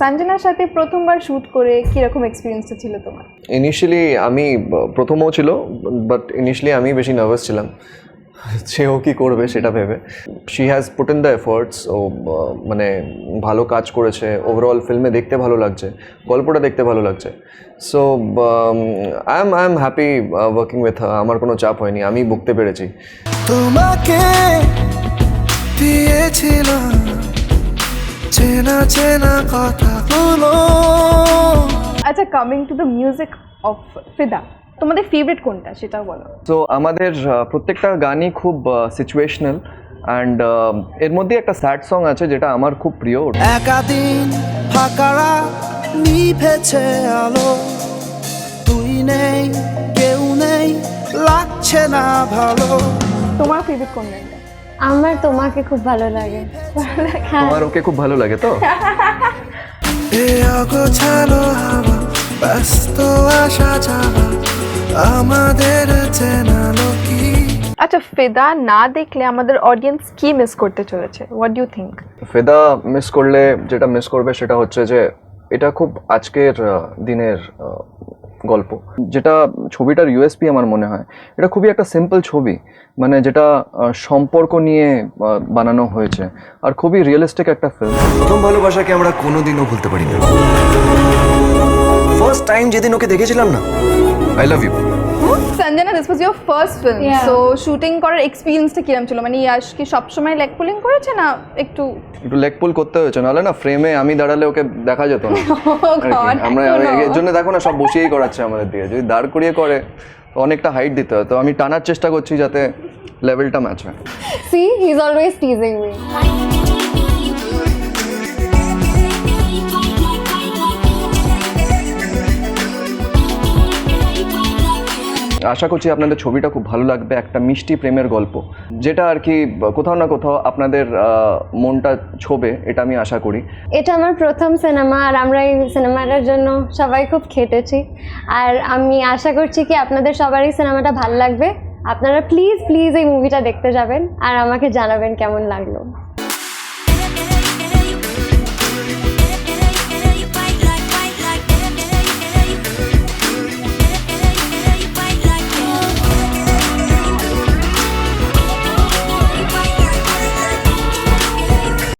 সঞ্জনার সাথে প্রথমবার শ্যুট করে কীরকম এক্সপিরিয়েন্সটা ছিল তোমার? ইনিশিয়ালি আমি প্রথমও ছিল, বাট ইনিশিয়ালি আমি বেশি নার্ভাস ছিলাম সেও কী করবে সেটা ভেবে। She has put in the efforts, ও মানে ভালো কাজ করেছে, ওভারঅল ফিল্মে দেখতে ভালো লাগছে, গল্পটা দেখতে ভালো লাগছে। So I am happy working with her. আমার কোনো চাপ হয়নি, আমি বকতে পেরেছি। তোমাকে দিয়েছিলাম চেনা চেনা কথাগুলো। আচ্ছা, coming to the music of Fidaa, তোমাদের ফেভারিট কোনটা সেটাও বলো। সো আমাদের প্রত্যেকটা গানই খুব সিচুয়েশনাল, অ্যান্ড এর মধ্যে একটা স্যাড সং আছে যেটা আমার খুব প্রিয়। একাদিন ফাঁকারা নিভেছে আলো, তুই নেই কেউ নেই লাগছে না ভালো। তোমার ফেভারিট কোন গানটা? আমার তোমাকে খুব ভালো লাগে। তোমার ওকে খুব ভালো লাগে তো? এ অগোছালো হাওয়া, ব্যস্ত আসা যাওয়া, আমাদের চেনালো কি। আচ্ছা, ফিদা না দেখলে আমাদের অডিয়েন্স কি মিস করতে চলেছে? What do you think? Fidaa miss করলে যেটা মিস করবে সেটা হচ্ছে যে এটা খুব আজকের দিনের গল্প, যেটা ছবিটার ইউএসপি আমার মনে হয়। এটা খুবই একটা সিম্পল ছবি, মানে যেটা সম্পর্ক নিয়ে বানানো হয়েছে, আর খুবই রিয়েলিস্টিক একটা ফিল্ম। প্রথম ভালোবাসাকে আমরা কোনোদিনও ভুলতে পারি না। ফার্স্ট টাইম যেদিন ওকে দেখেছিলাম না, I love you. Sanjana, this was your first film, Yeah. So shooting করার এক্সপিরিয়েন্সটা কিরকম ছিল? মানে ইয়াশ কি সবসময় লেগ পুলিং করেছে না একটু? একটু লেগ পুল করতে হয়েছে, নাহলে না ফ্রেমে আমি দাঁড়ালে ওকে দেখা যেত না। Oh God, আমরা এখনো? এর জন্য দেখো না সব বসিয়েই করাচ্ছে আমাদের দিকে। যদি দাঁড় করিয়ে করে তো অনেকটা হাইট দিতে হয়, তো আমি টানার চেষ্টা করছি যাতে লেভেলটা ম্যাচ হয়। See, he's always teasing me. আশা করছি আপনাদের ছবিটা খুব ভালো লাগবে। একটা মিষ্টি প্রেমের গল্প, যেটা আর কি কোথাও না কোথাও আপনাদের মনটা ছোবে, এটা আমি আশা করি। এটা আমার প্রথম সিনেমা, আর আমরা এই সিনেমাটার জন্য সবাই খুব খেটেছি, আর আমি আশা করছি কি আপনাদের সবারই সিনেমাটা ভালো লাগবে। আপনারা প্লিজ প্লিজ এই মুভিটা দেখতে যাবেন আর আমাকে জানাবেন কেমন লাগলো।